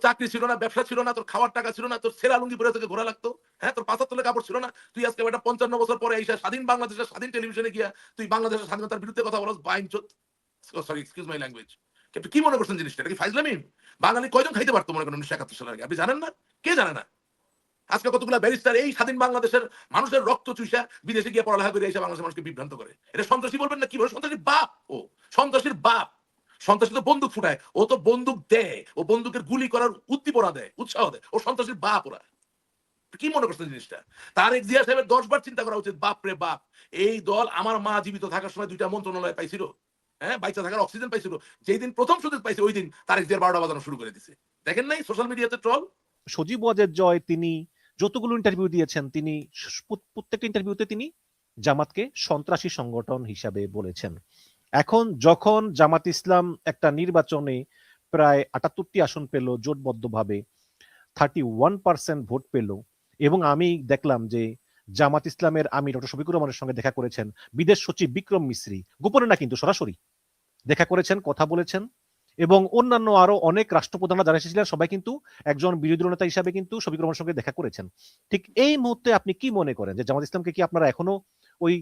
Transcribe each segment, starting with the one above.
চাকরি ছিল না, ব্যবসা ছিল না, তোর খাওয়ার টাকা ছিল না, তোর সেরা লুঙ্গি পরে তোকে ঘোরা লাগতো, হ্যাঁ, তোর পাঁচার তলে কাপড় ছিল না, তুই আজকে একটা 55 বছর পরে এসে স্বাধীন বাংলাদেশের স্বাধীন টেলিভিশনে গিয়া তুই বাংলাদেশের স্বাধীনতার বিরুদ্ধে কথা বলছ, বাইন চোদ, সরি এক্সকিউজ মাই ল্যাঙ্গুয়েজ। আপনি কি মনে করছেন জিনিসটা? এটা কি ফাইজলামি? বাঙালি কয়জন খাইতে পারতো মনে করেন 1971 সালের আগে? আপনি জানেন না? কে জানে না? আজকে কতগুলা ব্যারিস্টার এই স্বাধীন বাংলাদেশের মানুষের রক্ত চুষা বিদেশে গিয়ে পড়ালেখা করে এসে বাংলাদেশের মানুষকে বিভ্রান্ত করে। এটা সন্ত্রাসী বলবেন না? কি বলে? সন্ত্রাসীর বাপ ও, সন্ত্রাসীর বাপ। সন্ত্রাসী তো বন্দুক ফুটায়, ও তো বন্দুক দেয়, ও বন্দুকের গুলি করার উদ্দীপনা দেয়, উৎসাহ দেয়, ও সন্ত্রাসীর বাপ ওরা। কি মনে করছেন জিনিসটা? তারেক জিয়া সাহেবের 10 বার চিন্তা করা উচিত। বাপ রে বাপ, এই দল আমার মা জীবিত থাকার সময় 2টা মন্ত্রণালয় পাইছিল, হ্যাঁ, বাইচা থাকার অক্সিজেন পাইছিল। যেই দিন প্রথম সুযোগ পাইছে ওই দিন তারেক জিয়ার 12টা বাজানো শুরু করে দিছে। দেখেন নাই সোশ্যাল মিডিয়াতে ট্রল? সজীব ওয়াজেদ জয় তিনি যতগুলো ইন্টারভিউ দিয়েছেন, তিনি প্রত্যেকটা ইন্টারভিউতে তিনি জামাতকে সন্ত্রাসী সংগঠন হিসাবে বলেছেন। এখন যখন জামাত ইসলাম একটা নির্বাচনে প্রায় 78টি আসন পেল জোটবদ্ধভাবে, 31% ভোট পেল, এবং আমি দেখলাম যে জামাত ইসলামের আমি ডক্টর শফিকুর রহমানের সঙ্গে দেখা করেছেন বিদেশ সচিব বিক্রম মিস্ত্রি, গোপনে না কিন্তু সরাসরি দেখা করেছেন, কথা বলেছেন, এবং অন্যান্য আরো অনেক রাষ্ট্রপ্রধানরা যারা এসেছিলেন সবাই কিন্তু একজন বিরোধী নেতা হিসাবে কিন্তু শফিকুর রহমানের সঙ্গে দেখা করেছেন। ঠিক এই মুহূর্তে আপনি কি মনে করেন যে জামাত ইসলামকে কি আপনারা এখনো ওই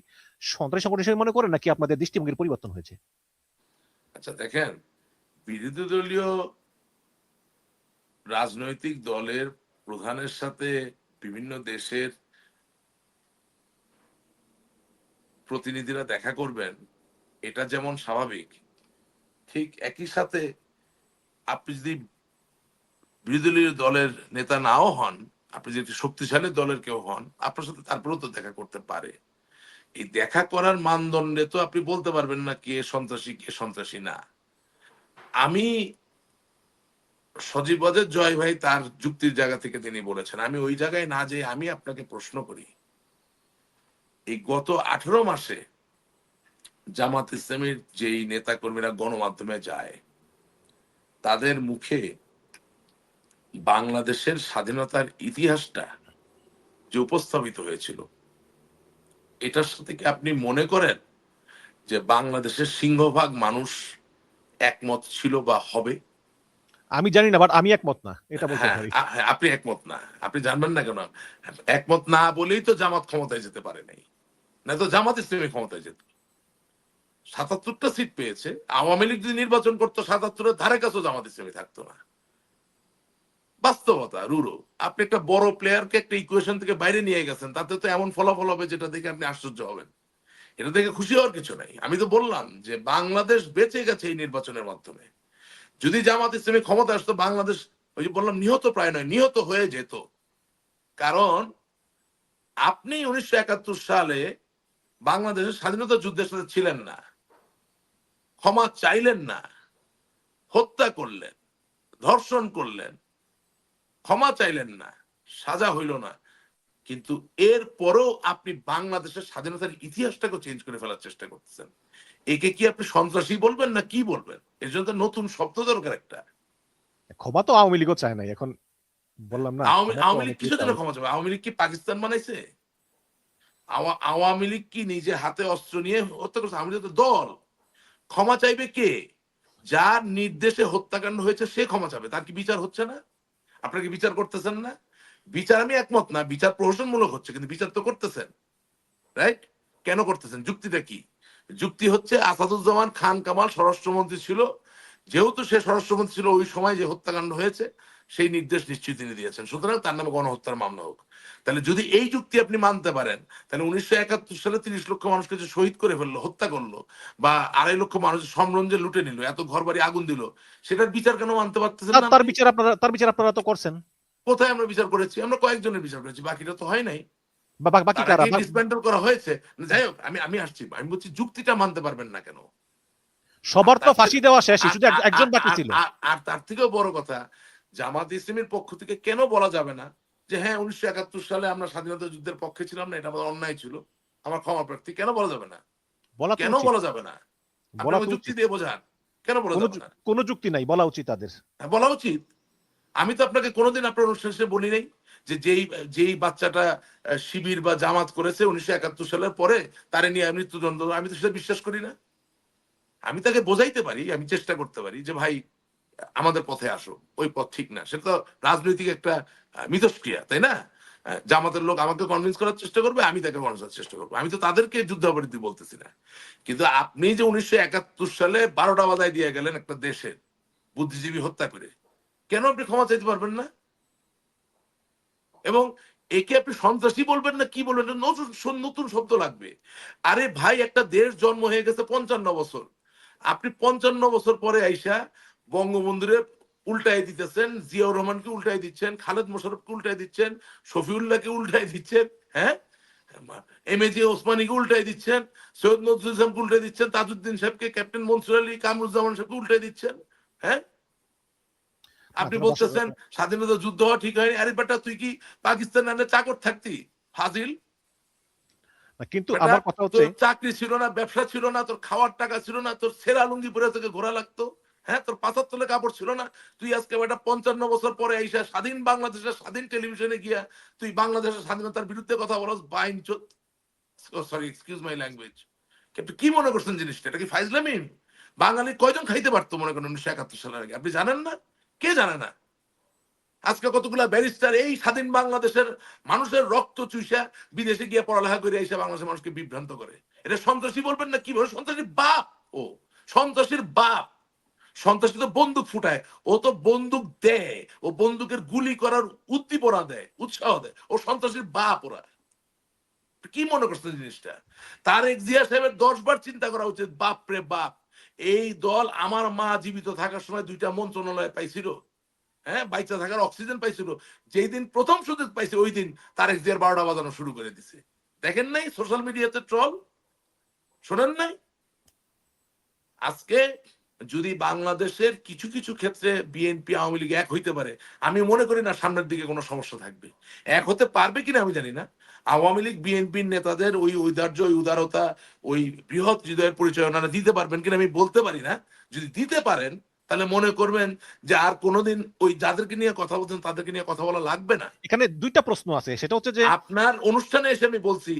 সন্ত্রাসী সংগঠন হিসেবে মনে করেন, নাকি আপনাদের দৃষ্টিভঙ্গির পরিবর্তন হয়েছে? আচ্ছা দেখেন, বিরোধী দলীয় রাজনৈতিক দলের প্রধানের সাথে বিভিন্ন দেশের প্রতিনিধিরা দেখা করবেন, এটা যেমন স্বাভাবিক, ঠিক একই সাথে আপনি যদি বিরোধী দলের নেতা নাও হন, আপনি যদি একটি শক্তিশালী দলের কেউ হন, আপনার সাথে তারপরেও তো দেখা করতে পারে। এই দেখা করার মানদণ্ডে তো আপনি বলতে পারবেন না কে সন্ত্রাসী কে সন্ত্রাসী না। আমি সজীব ওয়াজেদ জয় ভাই তার যুক্তির জায়গা থেকে তিনি বলেছেন, আমি ওই জায়গায় না যে আমি আপনাকে প্রশ্ন করি, এই গত 18 মাসে জামাত ইসলামের যেই নেতা কর্মীরা গণমাধ্যমে যায়, তাদের মুখে বাংলাদেশের স্বাধীনতার ইতিহাসটা যে উপস্থাপিত হয়েছিল, এটার সাথে কি আপনি মনে করেন যে বাংলাদেশের সিংহভাগ মানুষ একমত ছিল বা হবে? আমি জানি না, বাট আমি একমত না, এটা বলতে হ্যাঁ, পারি। হ্যাঁ, আপনি একমত না। আপনি জানবেন না কেন? একমত না বলেই তো জামাত ক্ষমতায় যেতে পারে নাই। না তো জামাত ইসলামী ক্ষমতায় যেত। ৭৭টা সিট পেয়েছে। আওয়ামী লীগ যদি নির্বাচন করতো ৭৭-এর ধারে কাছেও জামাত ইসলামী থাকতো না। বাস্তবতা, রুরো। আপনি একটা বড় প্লেয়ারকে একটা ইকুয়েশন থেকে বাইরে নিয়ে গেছেন, তাতে তো এমন ফলাফল হবে যেটা দেখে আপনি আশ্চর্য হবেন। এটা দেখে খুশি হওয়ার কিছু নাই। আমি তো বললাম যে বাংলাদেশ বেঁচে গেছে এই নির্বাচনের মাধ্যমে। যদি জামাত ইসলামী ক্ষমতা আসতো, বাংলাদেশ ওই যে বললাম নিহত প্রায় নয়, নিহত হয়ে যেত। কারণ আপনি 1971 সালে বাংলাদেশের স্বাধীনতা যুদ্ধের সাথে ছিলেন না, ক্ষমা চাইলেন না, হত্যা করলেন, ধর্ষণ করলেন, ক্ষমা চাইলেন না, সাজা হইল না, কিন্তু এর পরেও আপনি বাংলাদেশের স্বাধীনতার ইতিহাসটাকে চেঞ্জ করে ফেলার চেষ্টা করতেছেন। একে কি আপনি সন্ত্রাসী বলবেন না কি বলবেন? এর জন্য তো নতুন শব্দ দরকার একটা। ক্ষমা তো আওয়ামী লীগও চায় নাই, এখন বললাম না, ক্ষমা তো আওয়ামী লীগ অনেকেই কিসের জন্য চায়। ক্ষমা চাবে? আওয়ামী লীগ কি পাকিস্তান বানাইছে? আওয়ামী লীগ কি নিজে হাতে অস্ত্র নিয়ে হত্যা করছে? আওয়ামী লীগ তো দল। ক্ষমা চাইবে কে? যার নির্দেশে হত্যাকাণ্ড হয়েছে সে ক্ষমা চাবে। তার কি বিচার হচ্ছে না? আপনারা কি বিচার করতেছেন না? বিচার আমি একমত না, বিচার প্রহসনমূলক হচ্ছে, কিন্তু বিচার তো করতেছেন, রাইট? কেন করতেছেন? যুক্তিটা কি? যুক্তি হচ্ছে আসাদুজ্জামান খান কামাল স্বরাষ্ট্রমন্ত্রী ছিল, যেহেতু সে স্বরাষ্ট্রমন্ত্রী ছিল ওই সময় যে হত্যাকাণ্ড হয়েছে সেই নির্দেশ নিশ্চয়ই তিনি দিয়েছেন, সুতরাং তার নামে গণহত্যার মামলা হোক। তাহলে যদি এই যুক্তি আপনি মানতে পারেন, তাহলে 1971 সালে 30 লক্ষ মানুষকে যে শহীদ করে ফেললো, হত্যা করলো, বা 2.5 লক্ষ মানুষ সম্রঞ্জে লুটে নিল, এত ঘর বাড়ি আগুন দিল, সেটার বিচার কেন মানতে পারতেছেন না তার আপনি? বিচার আপনারা, তার বিচার আপনারা তো করছেন। কোথায় আমরা বিচার করেছি? আমরা কয়েকজনের বিচার করেছি, বাকিটা তো হয় নাই। বাকি তার কারা? আগেই ডিসমেন্টাল করা হয়েছে। যাই হোক, আমি আমি আসছি, আমি বলছি যুক্তিটা মানতে পারবেন না কেন? আর সবার তো তার ফাঁসি থেকে দেওয়া শেষ, আর শুধু আর একজন বাকি আর ছিল। আর- আর তার থেকেও বড় কথা, জামাত ইসলামের পক্ষ থেকে কেন বলা যাবে না যে হ্যাঁ 1971 সালে আমরা স্বাধীনতা যুদ্ধের পক্ষে ছিলাম না, এটা আমাদের অন্যায় ছিল, আমার ক্ষমা প্রার্থী? কেন বলা যাবে না? বলা তো কেন উচিত, বলা যাবে না? আপনি বলা তো আমাকে যুক্তি উচিত। দিয়ে বোঝান, কেন বলা কোনো যাবে না? কোনো যুক্তি নাই, বলা উচিত তাদের। হ্যাঁ, বলা উচিত। আমি তো আপনাকে কোনোদিন আপনার অনুষ্ঠান শেষে বলি নাই যে যেই যেই বাচ্চাটা শিবির বা জামাত করেছে 1971 সালের পরে তারে নিয়ে মৃত্যুদণ্ড, আমি তো সেটা বিশ্বাস করি না। আমি তাকে বোঝাইতে পারি, আমি চেষ্টা করতে পারি যে ভাই আমাদের পথে আসো, ওই পথ ঠিক না। সেটা তো রাজনৈতিক একটা মিথস্ক্রিয়া, তাই না? জামাতের লোক আমাকে কনভিন্স করার চেষ্টা করবে, আমি তাকে কনভিন্স করার চেষ্টা করবো। আমি তো তাদেরকে যুদ্ধাপরাধী বলতেছি না। কিন্তু আপনি যে 1971 সালে 12টা বাজায় দিয়ে গেলেন একটা দেশের বুদ্ধিজীবী হত্যা করে, কেন আপনি ক্ষমা চাইতে পারবেন না? এবং একে আপনি সন্ত্রাসী বলবেন না কি বলবেন, এটা নতুন নতুন শব্দ লাগবে। আরে ভাই, একটা দেশ জন্ম হয়ে গেছে 55 বছর, আপনি 55 বছর পরে আইসা বঙ্গবন্ধুরে উল্টাই দিতেছেন, জিয়াউর রহমানকে উল্টাই দিচ্ছেন, খালেদ মোশাররফকে উল্টাই দিচ্ছেন, শফিউল্লাহকে উল্টাই দিচ্ছেন, হ্যাঁ, এম এ জি ওসমানীকে উল্টাই দিচ্ছেন, সৈয়দ নজরুল ইসলামকে উল্টাই দিচ্ছেন, তাজউদ্দিন সাহেবকে, ক্যাপ্টেন মনসুর আলী, কামরুজ্জামান সাহেবকে উল্টাই দিচ্ছেন, হ্যাঁ। আপনি জনাব বলতেছেন স্বাধীনতা যুদ্ধ হওয়া ঠিক হয়নি। আরে বেটা, তুই কি পাকিস্তান আনে চাকর থাকতি? ফাজিল কিন্তু বেটা, আমার কথা হচ্ছে তোর চাকরি ছিল না, ব্যবসা ছিল না, তোর খাওয়ার টাকা ছিল না, তোর সেরা লুঙ্গি পরে তোকে ঘোরা লাগতো, হ্যাঁ, তোর 75 কাপড় ছিল না। তুই আজকে বেটা 55 বছর পরে আইসা স্বাধীন বাংলাদেশের স্বাধীন টেলিভিশনে গিয়া তুই বাংলাদেশের স্বাধীনতার বিরুদ্ধে কথা বলস। বাইন চোদ, সরি, এক্সকিউজ মাই ল্যাঙ্গুয়েজ। আপনি কি মনে করছেন জিনিসটা? এটা কি ফাইজলামি? বাঙালি কয়জন খাইতে পারতো মনে করেন 1971 সালের আগে? আপনি জানেন না? কে জানে না? আজকে কতগুলা ব্যারিস্টার এই স্বাধীন বাংলাদেশের মানুষের রক্ত চুষা বিদেশে গিয়ে পড়ালেখা করে এসে বাংলাদেশের মানুষকে বিভ্রান্ত করে। এটা সন্ত্রাসী বলবেন না? কিভাবে সন্ত্রাসী? বাপ ও সন্ত্রাসীর বাপ। সন্ত্রাসী তো বন্দুক ফুটায়, ও তো বন্দুক দেয়, ও বন্দুকের গুলি করার উদ্দীপনা দেয়, উৎসাহ দেয়। ও সন্ত্রাসীর বাপ। ওরা কি মনে করছেন জিনিসটা? তারেক জিয়া সাহেবের 10 বার চিন্তা করা উচিত। বাপ রে বাপ, এই দল আমার মা জীবিত থাকার সময় 2টা মন্ত্রণালয় পাইছিল, হ্যাঁ, বাইচা থাকার অক্সিজেন পাইছিল। যেই দিন প্রথম সুযোগ পাইছে ওই দিন তারেক জিয়ার 12টা বাজানো শুরু করে দিছে। দেখেন নাই সোশ্যাল মিডিয়াতে ট্রল? শোনেন নাই? আজকে যদি বাংলাদেশের কিছু কিছু ক্ষেত্রে বিএনপি আওয়ামী লীগ এক হইতে পারে, আমি মনে করি না সামনের দিকে কোনো সমস্যা থাকবে। এক হতে পারবে কিনা আমি জানি না। আওয়ামী লীগ বিএনপির নেতাদের ওই ঔদার্য, ওই উদারতা, ওই বৃহৎ হৃদয়ের পরিচয় ওনারা দিতে পারবেন কিনা আমি বলতে পারি না। যদি দিতে পারেন তাহলে মনে করবেন যে আর কোনোদিন ওই যাদেরকে নিয়ে কথা বলতেন তাদেরকে নিয়ে কথা বলা লাগবে না। এখানে দুইটা প্রশ্ন আছে, সেটা হচ্ছে যে আপনার অনুষ্ঠানে এসে আমি বলছি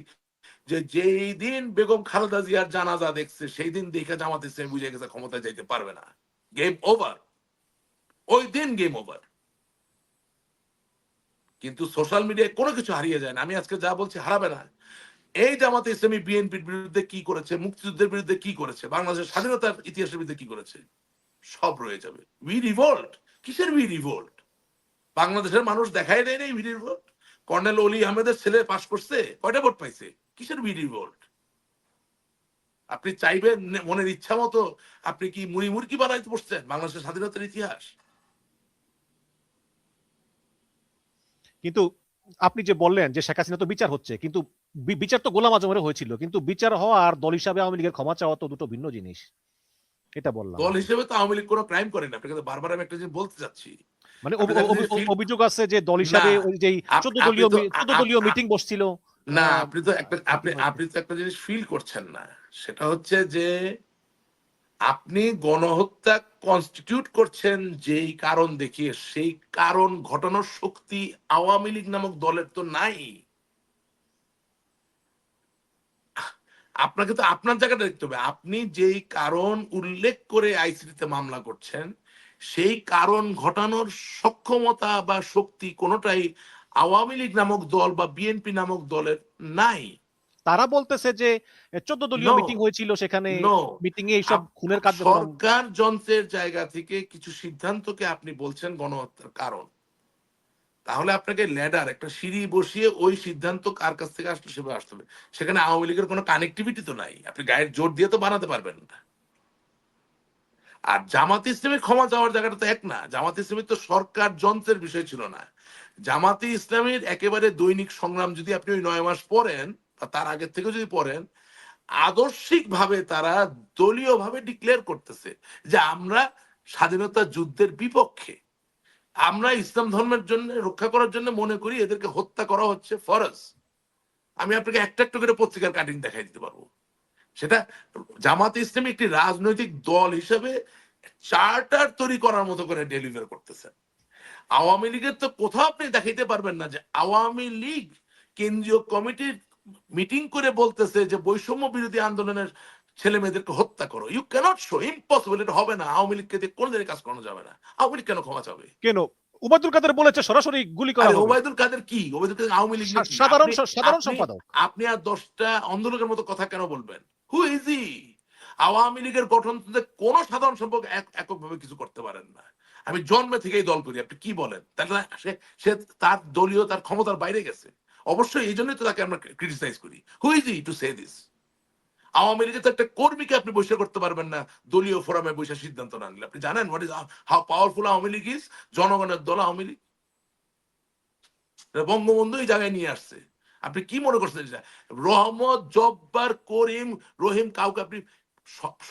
যে যেই দিন বেগম খালেদা জিয়ার জানাজা দেখছে সেই দিন দেখে জামাত ইসলামী বুঝে গেছে ক্ষমতায় যাইতে পারবে না। গেম ওভার, ওই দিন গেম ওভার। কিন্তু সোশ্যাল মিডিয়ায় কোনো কিছু হারিয়ে যায় না। আমি আজকে যা বলছি হারাবে না। এই জামাতে ইসলামী বিএনপির বিরুদ্ধে কি করেছে, মুক্তিযুদ্ধের বিরুদ্ধে কি করেছে, বাংলাদেশের স্বাধীনতার ইতিহাসের বিরুদ্ধে কি করেছে, সব রয়ে যাবে। We revolt? কিসের উই রিভোল্ট? বাংলাদেশের মানুষ দেখাই দেয় নাই উই রিভোল্ট? কর্নেল অলি আহমেদের ছেলে পাশ করছে, কয়টা ভোট পাইছে? কিসের উই রিভোল্ট? আপনি চাইবেন মনের ইচ্ছা মতো আপনি কি মুড়ি মুরকি বানাইতে বসছেন বাংলাদেশের স্বাধীনতার ইতিহাস? কিন্তু আপনি যে বললেন যে শেখ হাসিনা তো বিচার হচ্ছে, কিন্তু বিচার তো গোলাম আজমেরও হয়েছিল, কিন্তু বিচার হওয়া আর দল হিসাবে আওয়ামী লীগের ক্ষমা চাওয়া তো দুটো ভিন্ন জিনিস। এটা বললাম দল আর কি। হিসেবে তো আওয়ামী লীগ কোনো ক্রাইম করে না। আপনাকে বারবার আমি একটা জিনিস বলতে চাচ্ছি। মানে আপনি একটা জিনিস ফিল, অভিযোগ আছে যে দল না, হিসাবে ওই যে আপনি তো 14 দলীয় মিটিং বসছিল। না, আহ, আপনি তো একটা আপনি ফাঁকির মধ্যে। আপনি তো একটা জিনিস ফিল করছেন না। সেটা হচ্ছে যে আপনি গণহত্যা কনস্টিটিউট করছেন যেই কারণ দেখিয়ে, সেই কারণ ঘটানোর শক্তি আওয়ামী লীগ নামক দলের তো নাই। আপনাকে তো আপনার জায়গাটা দেখতে হবে। আপনি যেই কারণ উল্লেখ করে আইসিটিতে মামলা করছেন, সেই কারণ ঘটানোর সক্ষমতা বা শক্তি কোনোটাই আওয়ামী লীগ নামক দল বা বিএনপি নামক দলের নাই। তারা বলতেছে যে 14 দলীয় নো, মিটিং হয়েছিল, সেখানে নো। মিটিং এ এইসব খুনের কার্যক্রম। সরকার যন্ত্রের জায়গা থেকে কিছু সিদ্ধান্তকে আপনি বলছেন গণহত্যার কারণ, তাহলে আপনাকে ল্যাডার, একটা সিঁড়ি বসিয়ে ওই সিদ্ধান্ত কার কাছ থেকে আসলে সেভাবে আসতে হবে। সেখানে আওয়ামী লীগের কোনো কানেক্টিভিটি তো নাই, আপনি গায়ের জোর দিয়ে তো বানাতে পারবেন না। আর জামাত ইসলামী ক্ষমা চাওয়ার জায়গাটা তো এক না। জামাত ইসলামী তো সরকার যন্ত্রের বিষয় ছিল না। জামাতে ইসলামীর একেবারে দৈনিক সংগ্রাম যদি আপনি ওই 9 মাস পড়েন বা তার আগের থেকে যদি পড়েন, আদর্শিক ভাবে তারা দলীয় ভাবে ডিক্লেয়ার করতেছে যে আমরা স্বাধীনতা যুদ্ধের বিপক্ষে, আমরা ইসলাম ধর্মের জন্য রক্ষা করার জন্য মনে করি এদেরকে হত্যা করা হচ্ছে ফরজ। আমি আপনাকে একটা একটা করে পত্রিকার কাটিং দেখাই দিতে পারবো। সেটা জামাতে ইসলামী একটি রাজনৈতিক দল হিসেবে চার্টার তৈরি করার মতো করে ডেলিভার করতেছে। আওয়ামী লীগের তো কোথাও আপনি দেখাইতে পারবেন না যে আওয়ামী লীগ কেন্দ্রীয় কমিটির মিটিং করে বলতেছে যে বৈষম্য বিরোধী আন্দোলনের ছেলে মেয়েদেরকে হত্যা করো, ইউ ক্যানট শো, ইম্পসিবল, এটা হবে না। আওয়ামী লীগকে দিয়ে কোনদিনই কাজ করানো যাবে না। আওয়ামী লীগ কেন ক্ষমা চাবে? কেন? ওবায়দুল কাদের বলেছে সরাসরি গুলি করা আরে হবে। ওবায়দুল কাদের কি? ওবায়দুল কাদের আওয়ামী লীগ নাকি? সাধারণ আপনি সাধারণ আপনি সম্পাদক। আপনি আর 10টা অন্ধ লোকের মতো কথা কেন বলবেন? Who is he? আওয়ামী লীগের গঠনতন্ত্রে কোন সাধারণ সম্পাদক এককভাবে কিছু করতে পারেন না। আমি জন্মে থেকেই দল করি। আপনি কি বলেন? তাহলে সে তার দলীয় তার ক্ষমতার বাইরে গেছে। অবশ্যই এইজন্যই তো তাকে আমরা ক্রিটিসাইজ করি। Who is he to say this? Awami লীগের তো একটা কর্মীকে আপনি বহিষ্কার করতে পারবেন না দলীয় ফোরামে বসে সিদ্ধান্ত না নিলে। আপনি জানেন what is how powerful Awami League is? জনগণের দল আওয়ামী লীগ। বঙ্গবন্ধু এই জায়গায় নিয়ে আসছে। আপনি কি মনে করছেন এটা? রহমত, জব্বার, করিম, রহিম কাউকে আপনি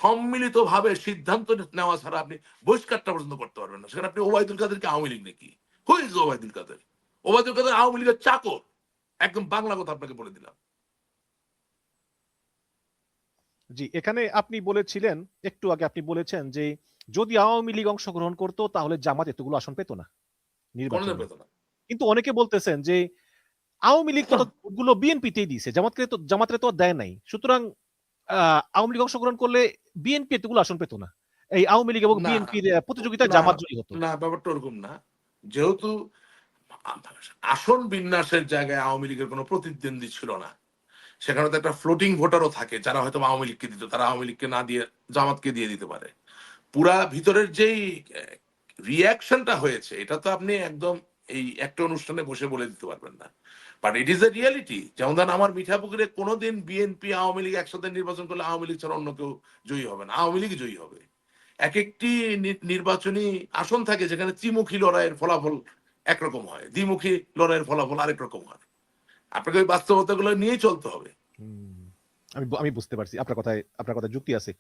সম্মিলিত ভাবে সিদ্ধান্ত নেওয়া ছাড়া আপনি বহিষ্কারটা পর্যন্ত করতে পারবেন না। সেখানে আপনি ওবায়দুল কাদেরকে আওয়ামী লীগ নাকি? Who is Obaidul Quader? ওবায়দুল কাদের আওয়ামী লীগের চাকর। একদম বাংলা কথা আপনাকে বলে দিলাম। জি, এখানে আপনি বলেছিলেন, একটু আগে আপনি বলেছেন যে যদি আওয়ামী লীগ অংশগ্রহণ করত তাহলে জামাত এতগুলো আসন পেত না কোনদিন নির্বাচনে। পেত না। কিন্তু অনেকে বলতেছেন যে আওয়ামী লীগ তো ভোটগুলো বিএনপিতেই দিয়েছে, জামাতের তো আর দেয় নাই। সুতরাং আওয়ামী লীগ অংশগ্রহণ করলে বিএনপি এতগুলো আসন পেত না। এই আওয়ামী লীগ এবং না, বিএনপির প্রতিযোগিতায় না, জামাত জয়ী হতো। না, ব্যাপারটা ওরকম না। যেহেতু আসন বিন্যাসের জায়গায় আওয়ামী লীগের কোনো প্রতিদ্বন্দ্বী ছিল না। সেখানে তো একটা ফ্লোটিং ভোটারও থাকে যারা হয়তো আওয়ামী লীগকে দিত, তারা আওয়ামী লীগকে না দিয়ে জামাতকে দিয়ে দিতে পারে। পুরা ভিতরের যেই রিয়াকশনটা হয়েছে এটা তো আপনি একদম এই একটা অনুষ্ঠানে বসে বলে দিতে পারবেন না। But it is a reality. যেমন ধরেন আমার মিঠাপুকুরে কোনোদিন বিএনপি আওয়ামী লীগ একসাথে নির্বাচন করলে আওয়ামী লীগ ছাড়া অন্য কেউ জয়ী হবে না, আওয়ামী লীগ জয়ী হবে। এক একটি নির্বাচনী আসন থাকে যেখানে ত্রিমুখী লড়াইয়ের ফলাফল একরকম হয়, দ্বিমুখী লড়াইয়ের ফলাফল আরেক রকম হয়। আপনাকে ওই বাস্তবতাগুলো নিয়েই চলতে হবে। আমি বুঝতে পারছি, আপনার কথায় যুক্তি আছে।